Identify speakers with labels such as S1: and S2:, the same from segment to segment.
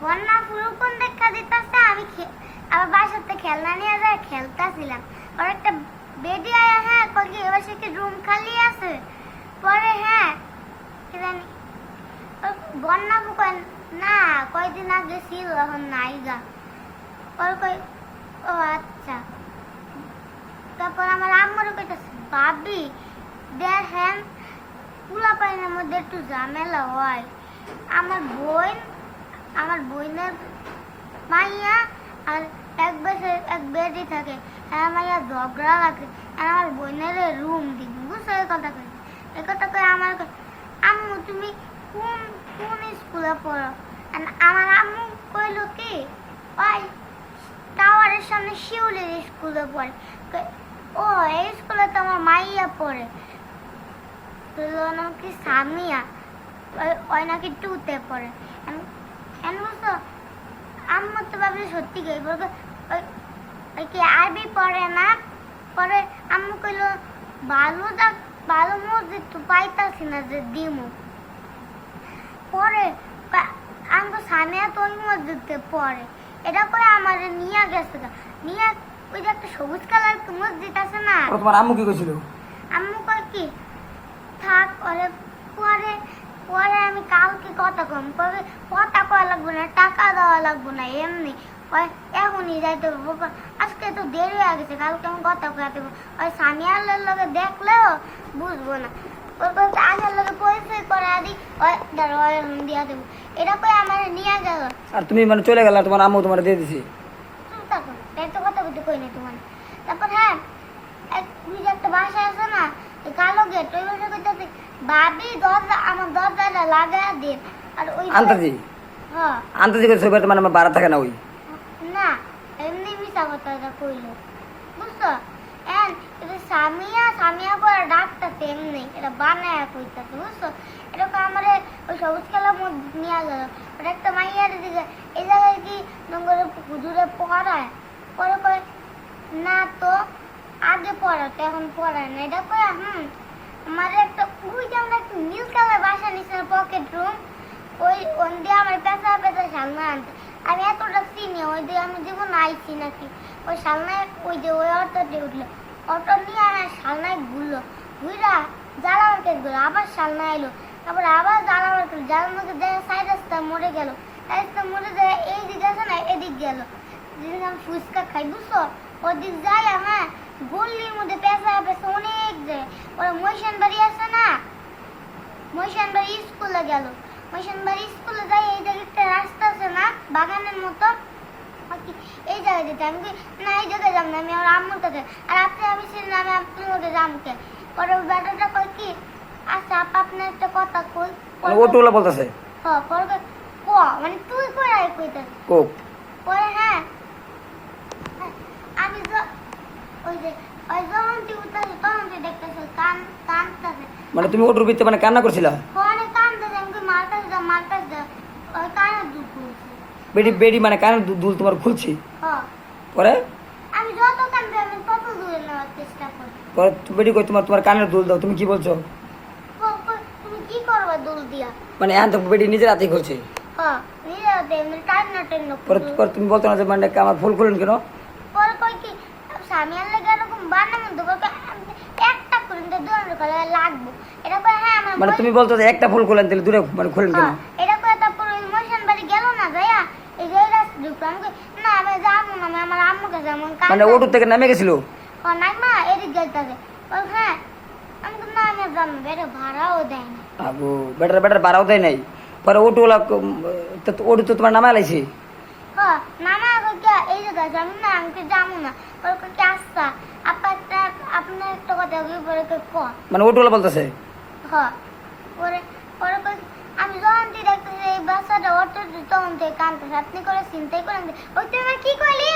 S1: বন্যা পুরো কোন দেখা দিতেছে আমি আবার বাসাতে খেলনা নিয়ে যায় খেলতেছিলাম আর একটা বেডি আয়া হ্যাঁ কই এবার সে কি রুম খালি আছে পরে হ্যাঁ কি জানি বন্যা বুকন না কয়দিন আগে ছিল এখন নাই গা পরে কই ও আচ্ছা তারপর আমার আম্মুর কইতাছে ভাবি দেখেন পুলা পাইনের মধ্যে একটু ঝামেলা হয় আমার বোনের মাইয়া আর এক বছর এক বেডি থাকে আর মাইয়া ঝগড়া লাগে আর আমার বোনের রুম দিন বুঝছো এই কথা কই এই কথা কই আমার আম্মু তুমি কোন কোন স্কুলে পড়ো আর আমার আম্মু কইলো কি ওই টাওয়ারের সামনে শিউলির স্কুলে পড়ে ও এই স্কুলে তো আমার মাইয়া পড়ে নাকি সামিয়া ওই নাকি টুতে পড়ে বুঝছো আম্মু তো ভাবলি সত্যি গেই বলবে ওই কি আরবি পড়ে না পরে আম্মু কইলো ভালো মসজিদ তো পাইতাছি না যে দিমু পরে আম্মু সামিয়া তো ওই মসজিদে পড়ে এটা করে আমার নিয়ে গেছে নিয়ে ওই যে একটা সবুজ কালার মসজিদ আছে না
S2: তোমার আম্মু কি কইছিল
S1: আম্মু কই কি থাক ওরে পরে পরে আমি কালকে কথা কম কবে কথা কয়া লাগবে না টাকা দেওয়া লাগবে না এমনি ওই এখনই যাইতে হবে আজকে তো দেরি হয়ে গেছে কালকে আমি কথা কয়া দেবো ওই সামিয়ালের লগে দেখলেও বুঝবো না ওর কাছে আসার লগে পরিচয় করে দিই ওই দাঁড়া দিয়া দেবো এটা কই আমার নিয়ে গেল
S2: আর তুমি মানে চলে গেলা তোমার আম্মু তোমার দিয়ে দিছে
S1: চুপ থাকো তাই তো কথা বলতে কই না তোমার তারপর হ্যাঁ তুমি যে একটা বাসা আছে না কালো গেট ওই বাসা কইতাছে ভাবি দরজা আমার দরজাটা লাগায় দিন আর ওই
S2: আন্তাজি
S1: হ্যাঁ
S2: আন্তাজি করে সবাই মানে আমার বাড়া থাকে না ওই
S1: না এমনি মিশা কথাটা কইলো বুঝছো এন এটা সামিয়া পরে ডাকতাছে এমনি এটা বানায় কইতাছে বুঝছো এটা আমার ওই সবুজ খেলার মধ্যে নিয়ে গেল ওটা একটা মাইয়ার দিকে এই জায়গায় কি নোংরে হুজুরে পড়ায় পরে কয় না তো আগে পড়াতো এখন পড়ায় না এটা কয় আমার একটা ওই যে আমরা একটা নীল কালার বাসা নিচ্ছে পকেট রুম ওই ওন দিয়ে আমার পেঁচা সালনা আনতে আমি এতটা চিনি ওই দিয়ে আমি জীবন আইছি নাকি ওই সালনায় ওই যে ওই অটোতে উঠলো অটো নিয়ে আমার সালনায় ঘুরা জ্বালা মার্কেট গেলো আবার সালনা এলো তারপর আবার জ্বালা মার্কেট জ্বালার মধ্যে দেখে সাইড রাস্তা মরে গেল রাস্তা মরে যায় এই দিকে আছে না এদিক গেল যেদিন আমি ফুচকা খাই বুঝছো ওদিক যাই হ্যাঁ গল্লির মধ্যে পেঁচা অনেক যায় ওরা মহিষান বাড়ি আছে না মহিষান বাড়ি স্কুলে গেল মহিষান বাড়ি স্কুলে যাই এই জায়গায় একটা রাস্তা আছে না বাগানের মতো এই জায়গায় যেতে আমি না এই জায়গায় যাম না আমি আমার আম্মুর কাছে আর আপনি আমি ছিলেন আমি আপনার মধ্যে যামকে পরে ওই ব্যাটাটা কয় কি আচ্ছা আপনার একটা কথা কই
S2: ওটুলা বলতাছে
S1: হ্যাঁ পরে ক মানে তুই কই আই কইতাছ
S2: কো
S1: পরে হ্যাঁ আমি তো ওই যে ওই যখন তুই উঠতেছে তখন তুই দেখতেছিস কানতেছে
S2: মানে তুমি ওটুর ভিতরে মানে কান্না করছিলা
S1: ফোনে কানতেছে আমি মারতেছে ওই কানের দুধ খুলছি
S2: বেডি মানে কানের দুল তোমার খুলছি
S1: হ্যাঁ
S2: পরে
S1: আমি যত কানবে আমি তত দূরে নেওয়ার চেষ্টা করি
S2: পরে বেডি কই তোমার কানের দুল দাও তুমি কি বলছো
S1: তুমি কি করবে দুল দিয়া
S2: মানে এখন তো বেডি নিজের হাতেই খুলছে
S1: হ্যাঁ নিজে এমনি টাইন
S2: পরে তুমি বলতো না যে মানে আমার ফুল খুলেন কেন
S1: পরে কই কি সামিয়ার লাগে এরকম বানানো দেবো একটা করে দুটো করে লাগবো এটা করে হ্যাঁ আমার
S2: মানে তুমি বলতো যে একটা ফুল খুলেন তাহলে দূরে মানে খুলেন কেন
S1: এটা করে তারপর ওই মশান বাড়ি গেল না যাইয়া এই যে রাস্তা ঢুকলো আমি না আমি যাবো না আমি আমার আম্মুকে যাবো
S2: মানে ওটু থেকে নেমে গেছিল
S1: নাই মা এদিক যাইতেছে বল হ্যাঁ আমি তো না আমি যাবো বেটা ভাড়াও দেয় না
S2: আবু বেটার বাড়াও দেয় নাই পরে ওটুলা ওটু তো তোমার নামে লাইছে
S1: হ্যাঁ নানা কে এই জায়গায় যাবো না আমি তো যাবো না ওর কি আসতা আপনার একটা কথা পরে ক
S2: মানে ওটুলা বলতেছে
S1: হ্যাঁ পরে পরে আমি যখন তুই দেখতেছি এই বাচ্চাটা অটো তখন তুই কানতেছে আপনি করে চিন্তাই করেন ওই তুই আমার কি করলি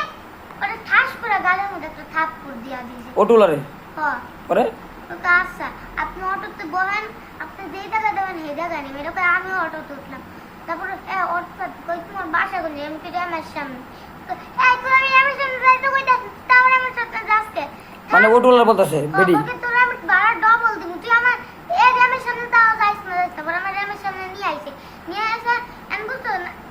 S1: ওটা ঠাস করে গালের মধ্যে একটা থাপ্পড় দিয়া দিয়েছে
S2: ওটুলারে
S1: হ্যাঁ
S2: পরে
S1: ওকে আচ্ছা আপনি অটোতে বলেন আপনি যেই জায়গা দেবেন সেই জায়গায় নেবেন এরকম আমি অটোতে উঠলাম তারপরে অটো কই তোমার বাসা করলি আমি কি আমার সামনে এই তুই আমি আমার সামনে যাইতে কইতাছিস তারপরে আমার সাথে যাচ্ছে
S2: মানে ওটুলারে বলতেছে বেডি
S1: ওকে তোরা আমি ভাড়া ডবল দিব তুই আমার এই র্যামের সামনে তাও যাইস না তারপর আমার র্যামের সামনে নিয়ে আইছে নিয়ে আসা আমি বুঝতো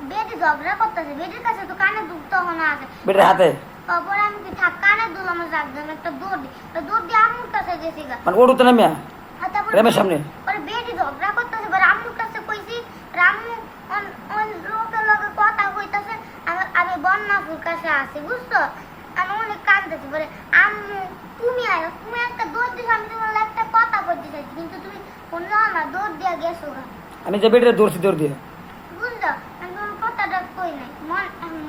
S1: বেড বেটি ঝগড়া করতেছে, বেটির কাছে তো কানে দুল তখন আছে।
S2: বেটার হাতে
S1: তারপরে আমি কি থাক কানে দুল আমার রাখলাম, একটা দৌড় দিই, দৌড় দিয়ে আম্মুর কাছে গেছি গা।
S2: মানে ওটুতে নামিয়া
S1: আর তারপরে
S2: রেমের সামনে
S1: পরে বেটি ঝগড়া করতেছে, পরে আম্মুর কাছে কইছি, আম্মু লোকের লগে কথা কইতাছে, আমি বন্যাপুর কাছে আছি, বুঝছো? আমি অনেক কাঁদতেছি, পরে আম্মু তুমি আয়, তুমি একটা দৌড় দিছো, আমি তোমার একটা কথা বলতে চাইছি, কিন্তু তুমি শুনলো না, দৌড় দিয়ে গেছো গা।
S2: আমি যে বেটারে দৌড়ছি দৌড় দিয়ে
S1: বুঝলো? আমি তোমার কথাটা কই নাই,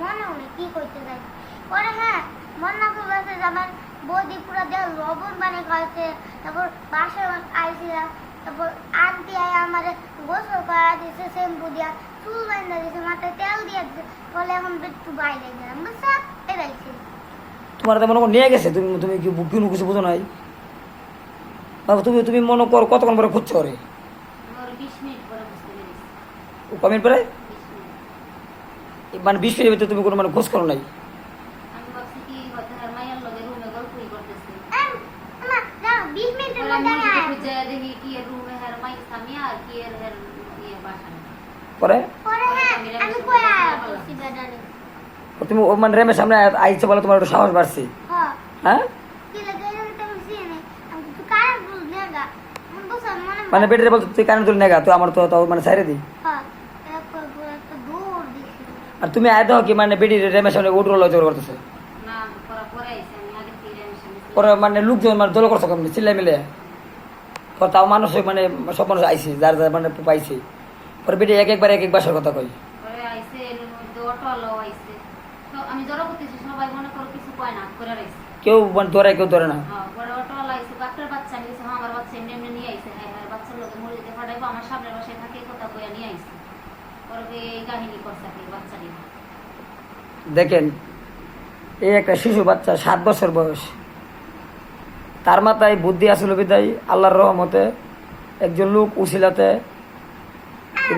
S1: মনেও নেই কি কইতে চাইছি। পরে হ্যাঁ, বন্যাপুর কাছে আমার বৌদি পুরা দেহ লবণ বানিয়ে খাওয়াছে, তারপর বাসে আইছিলাম, তারপর আন্টি আয় আমার গোসল করা দিয়েছে, শ্যাম্পু দিয়া চুল বান্ধা দিয়েছে, মাথায় তেল দিয়ে দিয়েছে, বলে এখন একটু বাইরে গেলাম, বুঝছো? এটাই ছিল।
S2: তোমার তো মনে করো নিয়ে গেছে, তুমি তুমি কি কোনো কিছু বুঝো নাই বাবা? তুমি তুমি মনে করো কতক্ষণ পরে খুঁজছো রে?
S3: আমার 20 মিনিট পরে বুঝতে পেরেছি।
S2: কমেন্ট পরে
S3: 20 মিনিট।
S2: মানে 20 মিনিটের ভিতরে তুমি কোনো মানে খোঁজ করো নাই?
S3: আমি ভাবছি কি হয়তো আর মায়ের লগে রুমে গল্পই করতেছে।
S1: না, জানো 20 মিনিটের
S3: পরে
S1: মধ্যে
S3: আমি
S1: আমি আয়া
S3: খুঁজে দেখি কি এর রুমে হের মাই সামিয়া আর কি এর ইয়ে বাসা।
S2: পরে
S1: পরে হ্যাঁ, আমি কই আয়া করছি বেডারে।
S2: তুমি মানে রেমের সামনে আইছে বলে তোমার একটু সাহস বাড়ছে,
S1: হ্যাঁ,
S2: হ্যাঁ?
S1: কি লাগে এরকম তুমি চিনি, আমি তো কার বুঝ নেগা, মন বসে মনে
S2: মানে বেটারে বলতো তুই কানে তুলে নেগা, তুই আমার তো তাও মানে ছাইরে দি।
S1: হ্যাঁ, একটা দৌড় দিছি।
S2: আর তুমি আয় দাও কি মানে বেটি রেমের সামনে উঠরো লয় করতেছে,
S3: না পরে আইছে আমি আগে থেকে আমি সামনে
S2: পরে মানে লোকজন মানে দল করছো কেমন চিল্লাই মিলে, পরে তাও মানুষ মানে সব মানুষ আইছে যার যার মানে পাইছে, পরে বেটি এক একবার এক এক বাসার কথা কই।
S3: পরে আইছে এর মধ্যে অটো আলো আইছে। তো আমি জড়ো করতেছি, সবাই মনে করো কিছু কয় না করে রাখছে।
S2: কেউ মানে ধরে কেউ ধরে না।
S3: হ্যাঁ, পরে অটো আলো আইছে, ডাক্তার বাচ্চা নিয়ে গেছে, হ্যাঁ আমার বাচ্চা এমনি এমনি নিয়ে আইছে, হ্যাঁ হ্যাঁ বাচ্চার লোকে মরে যেতে ফাটাইবো, আমার সামনের বাসায় থাকে কথা কইয়া নিয়ে আইছে। পরে এই কাহিনী করছে কি বাচ্চা নিয়ে।
S2: দেখেন এই একটা শিশু বাচ্চা 7 বছর বয়স, তার মাথায় বুদ্ধি আসলে বিদায় আল্লাহর রহমতে একজন লোক উসিলাতে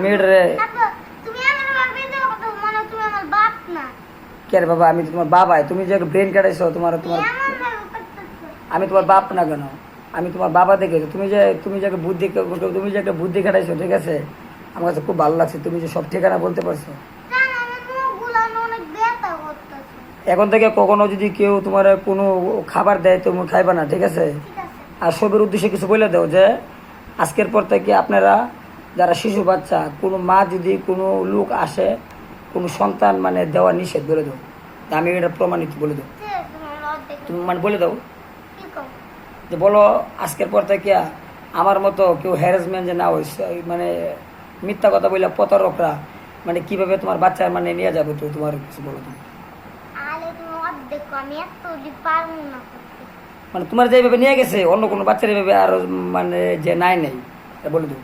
S2: মেয়েটারে
S1: তারপর তুমি আমার বাবা দিও কথা মনে তুমি আমার বাপ না।
S2: কে রে বাবা, আমি তো তোমার বাবাই, তুমি যে ব্রেন কাটাইছো তোমার তোমার
S1: এমন ভাবে করতেছো।
S2: আমি তোমার বাপ না কেন? আমি তোমার বাবা দেখে তুমি যে একটা বুদ্ধি খাটাইছো, ঠিক আছে? আমার কাছে খুব ভালো লাগছে, তুমি যে সব ঠিকানা বলতে পারছো।
S1: জানো আমার মুখগুলো অনেক ব্যথা করতেছে।
S2: এখন থেকে কখনো যদি কেউ তোমার কোনো খাবার দেয় তুমি খাইবা না, ঠিক আছে?
S1: ঠিক আছে।
S2: আর সবের উদ্দেশ্যে কিছু বলে দাও যে আজকের পর থেকে আপনারা যারা শিশু বাচ্চা, কোনো মা যদি কোনো লোক আসে কোনো সন্তান মানে দেওয়া নিষেধ বলে দাও, আমি এটা প্রমাণিত বলে দাও,
S1: ঠিক আছে, তোমার অর্ধেক
S2: তুমি মানে বলে দাও
S1: কি কম।
S2: যে বলো আজকের পর থেকে আমার মতো কেউ হ্যারাসমেন্ট যে না হয়েছে, মানে মিথ্যা কথা বললে প্রতারকরা মানে কিভাবে তোমার বাচ্চা মানে নিয়ে যাবে, তো তোমার কিছু বলো তুমি।
S1: আলে তুমি অর্ধেক কম, আমি এত যদি পারবো না করতে।
S2: মানে তোমার যেভাবে নিয়ে গেছে অন্য কোনো বাচ্চার এইভাবে আর মানে যে নাই তা বলে দাও।